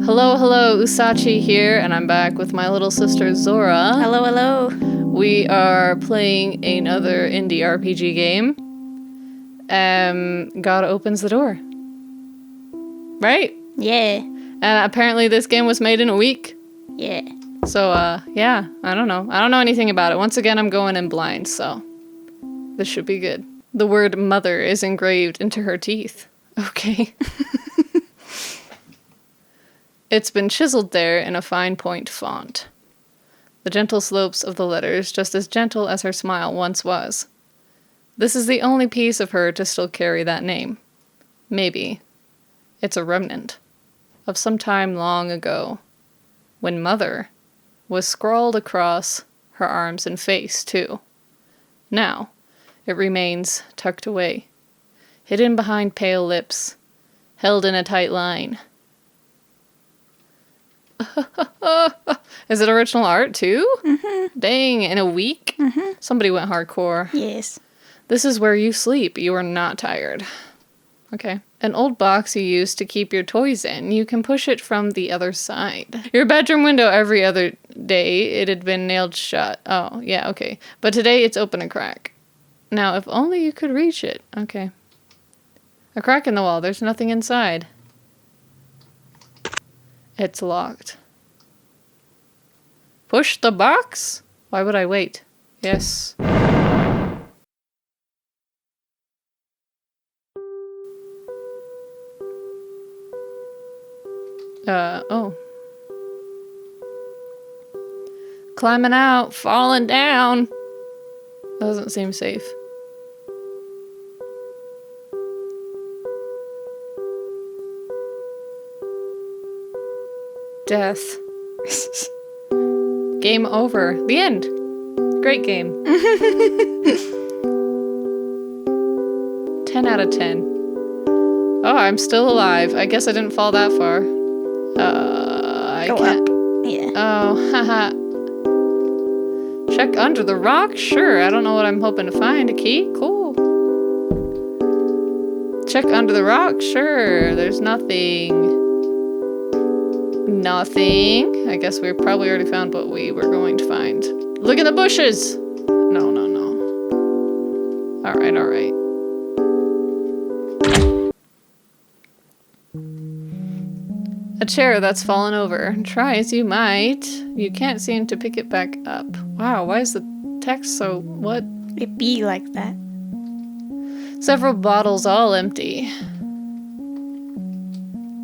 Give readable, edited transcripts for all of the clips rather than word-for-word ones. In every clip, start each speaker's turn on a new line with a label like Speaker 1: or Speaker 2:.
Speaker 1: Hello, Usachii here, and I'm back with my little sister Zora.
Speaker 2: Hello.
Speaker 1: We are playing another indie RPG game. God opens the door. Right?
Speaker 2: Yeah.
Speaker 1: And apparently this game was made in a week.
Speaker 2: Yeah.
Speaker 1: So, yeah, I don't know. I don't know anything about it. Once again, I'm going in blind, so this should be good. The word mother is engraved into her teeth. Okay. It's been chiseled there in a fine point font. The gentle slopes of the letters, just as gentle as her smile once was. This is the only piece of her to still carry that name. Maybe it's a remnant of some time long ago, when Mother was scrawled across her arms and face, too. Now, it remains tucked away, hidden behind pale lips, held in a tight line. Is it original art, too?
Speaker 2: Mm-hmm.
Speaker 1: Dang, in a week?
Speaker 2: Mm-hmm.
Speaker 1: Somebody went hardcore.
Speaker 2: Yes.
Speaker 1: This is where you sleep. You are not tired. Okay. An old box you use to keep your toys in. You can push it from the other side. Your bedroom window every other day, it had been nailed shut. Oh, yeah, okay. But today it's open a crack. Now, if only you could reach it. Okay. A crack in the wall. There's nothing inside. It's locked. Push the box? Why would I wait? Yes. Oh. Climbing out, falling down. Doesn't seem safe. Death. Game over. The end. Great game. 10 out of 10. Oh, I'm still alive. I guess I didn't fall that far. I
Speaker 2: Go
Speaker 1: can't.
Speaker 2: up. Yeah.
Speaker 1: Oh, haha. Check under the rock? Sure. I don't know what I'm hoping to find. A key? Cool. Check under the rock? Sure. There's nothing. Nothing. I guess we probably already found what we were going to find. Look in the bushes! No. Alright. A chair that's fallen over. Try as you might, you can't seem to pick it back up. Wow, why is the text so... what?
Speaker 2: It be like that.
Speaker 1: Several bottles all empty.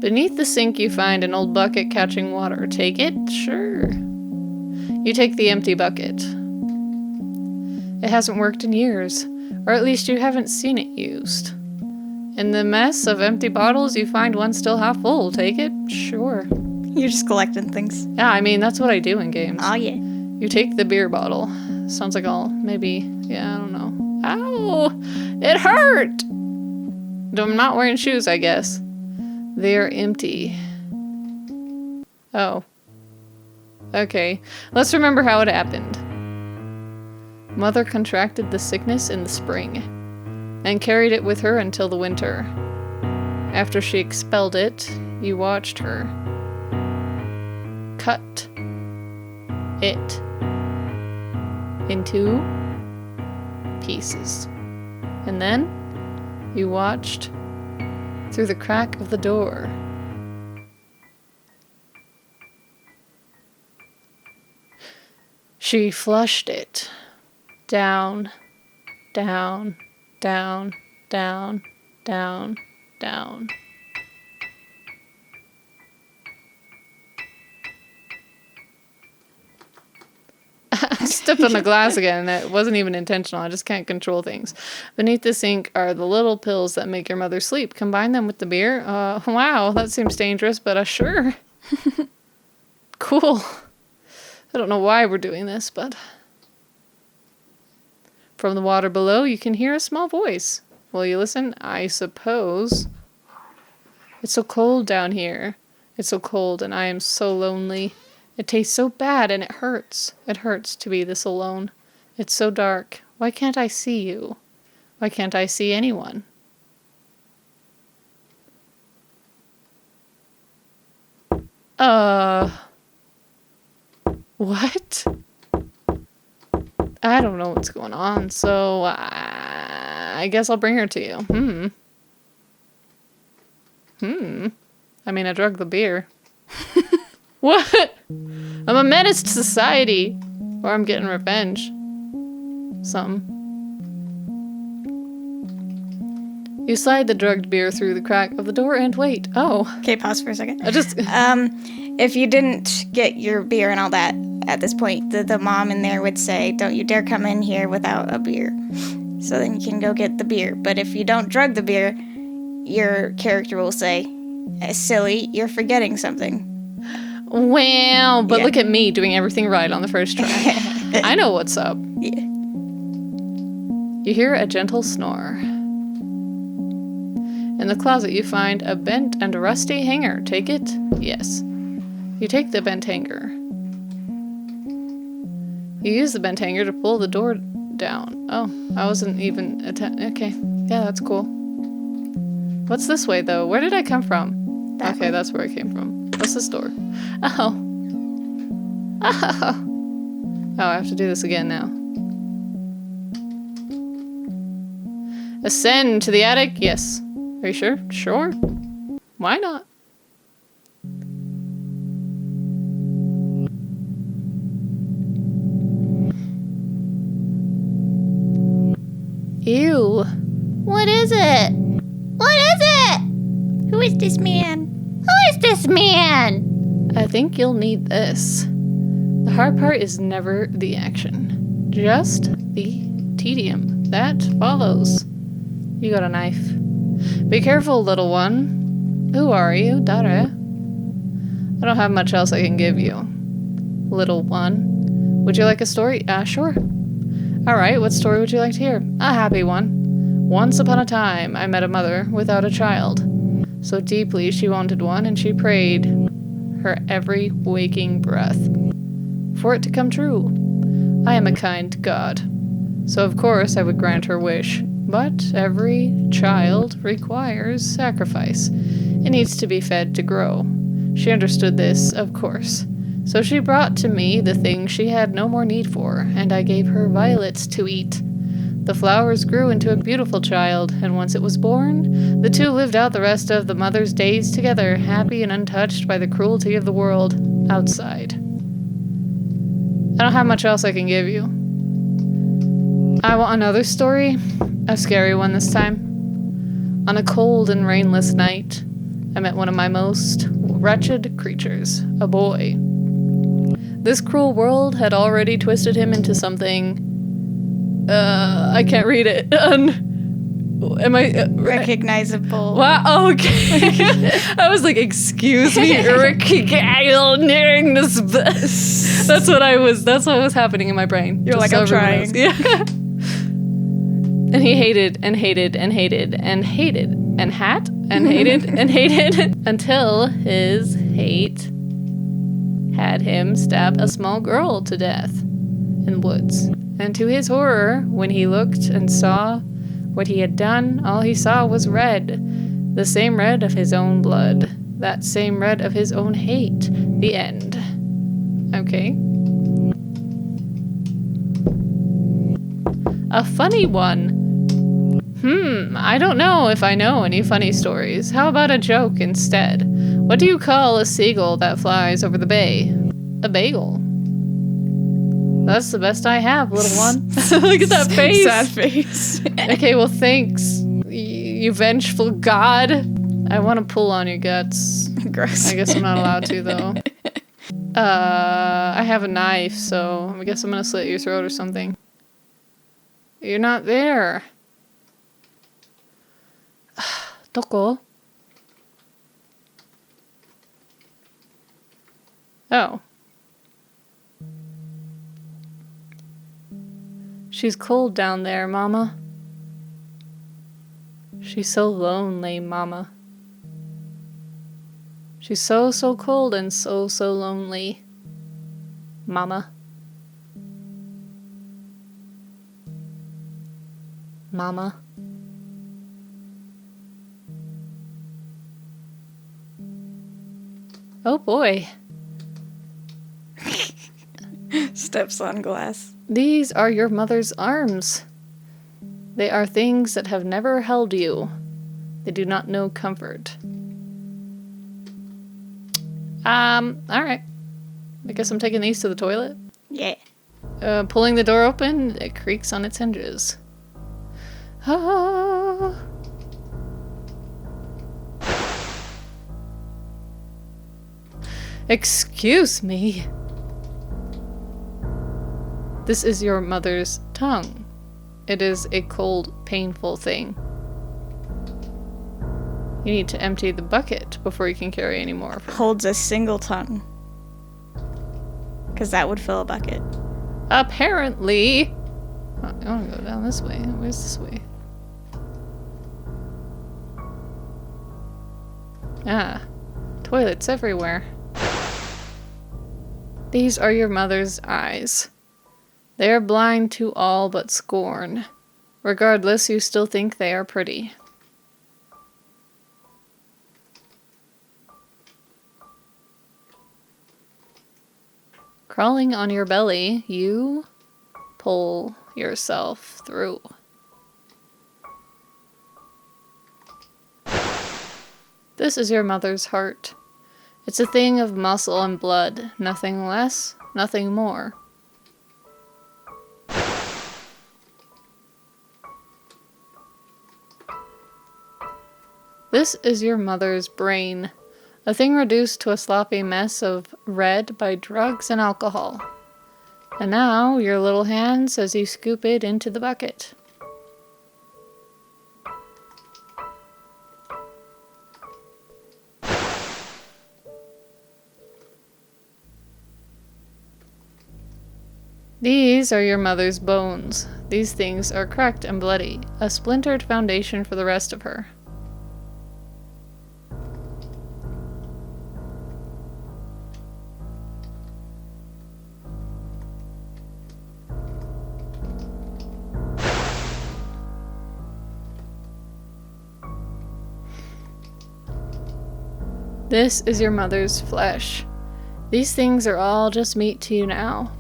Speaker 1: Beneath the sink you find an old bucket catching water. Take it? Sure. You take the empty bucket. It hasn't worked in years, or at least you haven't seen it used. In the mess of empty bottles, you find one still half full. Take it? Sure.
Speaker 2: You're just collecting things.
Speaker 1: Yeah, I mean, that's what I do in games.
Speaker 2: Oh, yeah.
Speaker 1: You take the beer bottle. Sounds like I don't know. Ow! It hurt! I'm not wearing shoes, I guess. They are empty. Oh. Okay. Let's remember how it happened. Mother contracted the sickness in the spring and carried it with her until the winter. After she expelled it, you watched her cut it into pieces. And then you watched through the crack of the door. She flushed it down. I stepped on the glass again, and it wasn't even intentional. I just can't control things. Beneath the sink are the little pills that make your mother sleep. Combine them with the beer? Wow, that seems dangerous, but sure. Cool. I don't know why we're doing this, but... From the water below, you can hear a small voice. Will you listen? I suppose. It's so cold down here. It's so cold, and I am so lonely. It tastes so bad, and it hurts. It hurts to be this alone. It's so dark. Why can't I see you? Why can't I see anyone? What? I don't know what's going on, so I guess I'll bring her to you. I mean, I drug the beer. What? I'm a menace to society. Or I'm getting revenge. Something. You slide the drugged beer through the crack of the door and wait. Oh.
Speaker 2: Okay, pause for a second.
Speaker 1: I just...
Speaker 2: If you didn't get your beer and all that at this point, the mom in there would say, "Don't you dare come in here without a beer." So then you can go get the beer. But if you don't drug the beer, your character will say, "Silly, you're forgetting something."
Speaker 1: Wow, but
Speaker 2: Yeah.
Speaker 1: look at me doing everything right on the first try. I know what's up.
Speaker 2: Yeah.
Speaker 1: You hear a gentle snore. In the closet you find a bent and rusty hanger. Take it? Yes. You take the bent hanger. You use the bent hanger to pull the door down. Oh, I wasn't even... okay. Yeah, that's cool. What's this way, though? Where did I come from?
Speaker 2: That
Speaker 1: Okay,
Speaker 2: way.
Speaker 1: that's where I came from. What's this door? Oh. Oh, I have to do this again now. Ascend to the attic? Yes. Are you sure? Sure. Why not? Ew.
Speaker 3: What is it? What is it?
Speaker 2: Who is this man?
Speaker 3: Who is this man?
Speaker 1: I think you'll need this. The hard part is never the action, just the tedium that follows. You got a knife. Be careful, little one. Who are you, Dare? I don't have much else I can give you. Little one. Would you like a story? Sure. Alright, what story would you like to hear? A happy one. Once upon a time, I met a mother without a child. So deeply she wanted one, and she prayed her every waking breath for it to come true. I am a kind God. So of course I would grant her wish. But every child requires sacrifice. It needs to be fed to grow. She understood this, of course. So she brought to me the thing she had no more need for, and I gave her violets to eat. The flowers grew into a beautiful child, and once it was born, the two lived out the rest of the mother's days together, happy and untouched by the cruelty of the world outside. I don't have much else I can give you. I want another story, a scary one this time. On a cold and rainless night, I met one of my most wretched creatures, a boy. This cruel world had already twisted him into something... I can't read it. Am I...
Speaker 2: Recognizable.
Speaker 1: Wow, oh, okay. I was like, excuse me, recognizing this. That's what was happening in my brain.
Speaker 2: You're
Speaker 1: Just
Speaker 2: like,
Speaker 1: so
Speaker 2: I'm
Speaker 1: everyone knows.
Speaker 2: trying.
Speaker 1: Yeah. And he hated and hated and hated and hated and hated and hated until his hate had him stab a small girl to death in the woods. And to his horror, when he looked and saw what he had done, all he saw was red. The same red of his own blood. That same red of his own hate. The end. Okay. A funny one. I don't know if I know any funny stories. How about a joke instead? What do you call a seagull that flies over the bay? A bagel. That's the best I have, little one. Look at that face.
Speaker 2: Sad face.
Speaker 1: Okay, well, thanks, you vengeful god. I want to pull on your guts.
Speaker 2: Gross.
Speaker 1: I guess I'm not allowed to, though. I have a knife, so I guess I'm gonna slit your throat or something. You're not there. Doko? Oh. She's cold down there, Mama. She's so lonely, Mama. She's so, so cold and so, so lonely, Mama. Mama. Oh boy.
Speaker 2: Steps on glass.
Speaker 1: These are your mother's arms. They are things that have never held you. They do not know comfort. Alright. I guess I'm taking these to the toilet.
Speaker 2: Yeah.
Speaker 1: Pulling the door open, it creaks on its hinges. Ah. Excuse me. This is your mother's tongue. It is a cold, painful thing. You need to empty the bucket before you can carry any more.
Speaker 2: Holds a single tongue. Because that would fill a bucket.
Speaker 1: Apparently. Oh, I want to go down this way. Where's this way? Ah, toilets everywhere. These are your mother's eyes. They are blind to all but scorn. Regardless, you still think they are pretty. Crawling on your belly, you pull yourself through. This is your mother's heart. It's a thing of muscle and blood, nothing less, nothing more. This is your mother's brain, a thing reduced to a sloppy mess of red by drugs and alcohol. And now, your little hands as you scoop it into the bucket. These are your mother's bones. These things are cracked and bloody, a splintered foundation for the rest of her. This is your mother's flesh. These things are all just meat to you now.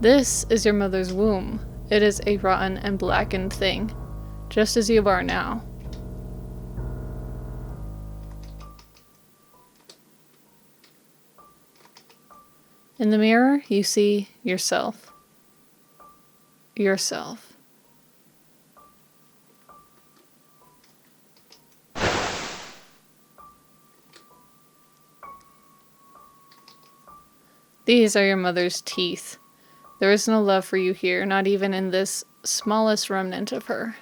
Speaker 1: This is your mother's womb. It is a rotten and blackened thing, just as you are now. In the mirror, you see yourself. Yourself. These are your mother's teeth. There is no love for you here, not even in this smallest remnant of her.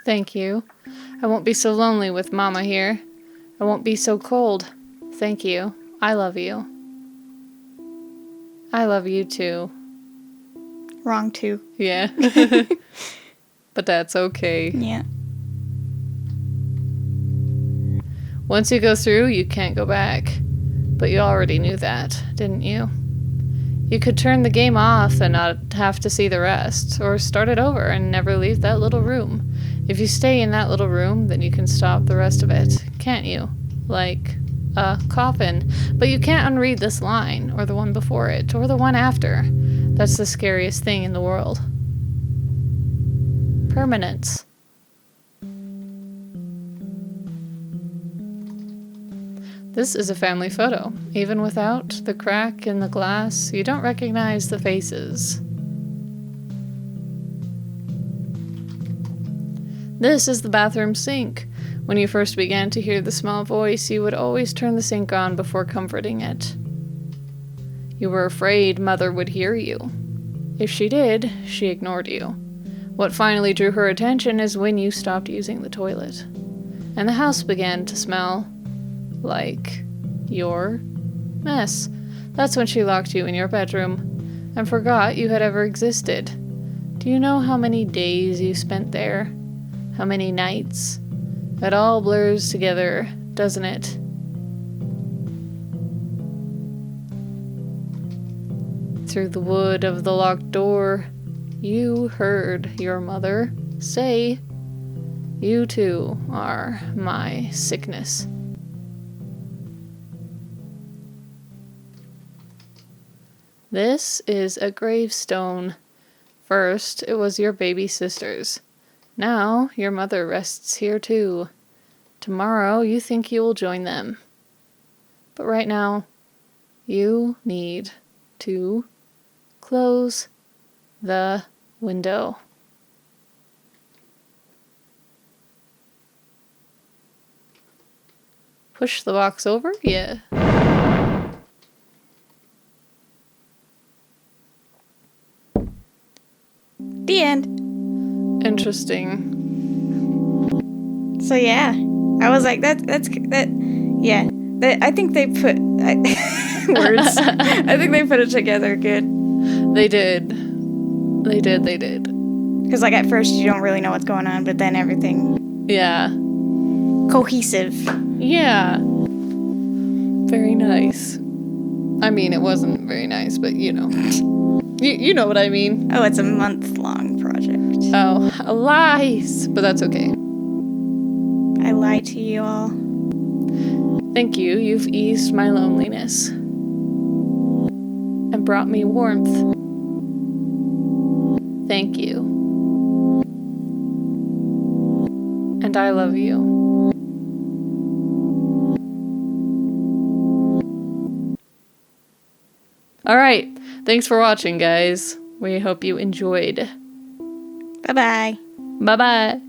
Speaker 1: Thank you. I won't be so lonely with Mama here. I won't be so cold. Thank you. I love you. I love you too.
Speaker 2: Wrong too.
Speaker 1: Yeah. But that's okay.
Speaker 2: Yeah.
Speaker 1: Once you go through, you can't go back. But you already knew that, didn't you? You could turn the game off and not have to see the rest, or start it over and never leave that little room. If you stay in that little room, then you can stop the rest of it, can't you? Like a coffin. But you can't unread this line, or the one before it, or the one after. That's the scariest thing in the world. Permanence. This is a family photo. Even without the crack in the glass, you don't recognize the faces. This is the bathroom sink. When you first began to hear the small voice, you would always turn the sink on before comforting it. You were afraid Mother would hear you. If she did, she ignored you. What finally drew her attention is when you stopped using the toilet. And the house began to smell like your mess. That's when she locked you in your bedroom and forgot you had ever existed. Do you know how many days you spent there? How many nights? It all blurs together, doesn't it? Through the wood of the locked door, you heard your mother say, "You too are my sickness." This is a gravestone. First, it was your baby sister's. Now, your mother rests here too. Tomorrow, you think you will join them. But right now, you need to close the window. Push the box over? Yeah.
Speaker 2: The end.
Speaker 1: Interesting.
Speaker 2: So yeah, I was like, that. Yeah, I think they put words. I think they put it together good.
Speaker 1: They did.
Speaker 2: Because like at first you don't really know what's going on, but then everything
Speaker 1: Yeah.
Speaker 2: cohesive.
Speaker 1: Yeah. Very nice. I mean, it wasn't very nice, but you know. You know what I mean.
Speaker 2: Oh, it's a month-long project.
Speaker 1: Oh, lies. But that's okay.
Speaker 2: I lied to you all.
Speaker 1: Thank you. You've eased my loneliness. And brought me warmth. Thank you. And I love you. Alright. Thanks for watching, guys. We hope you enjoyed.
Speaker 2: Bye-bye.
Speaker 1: Bye-bye.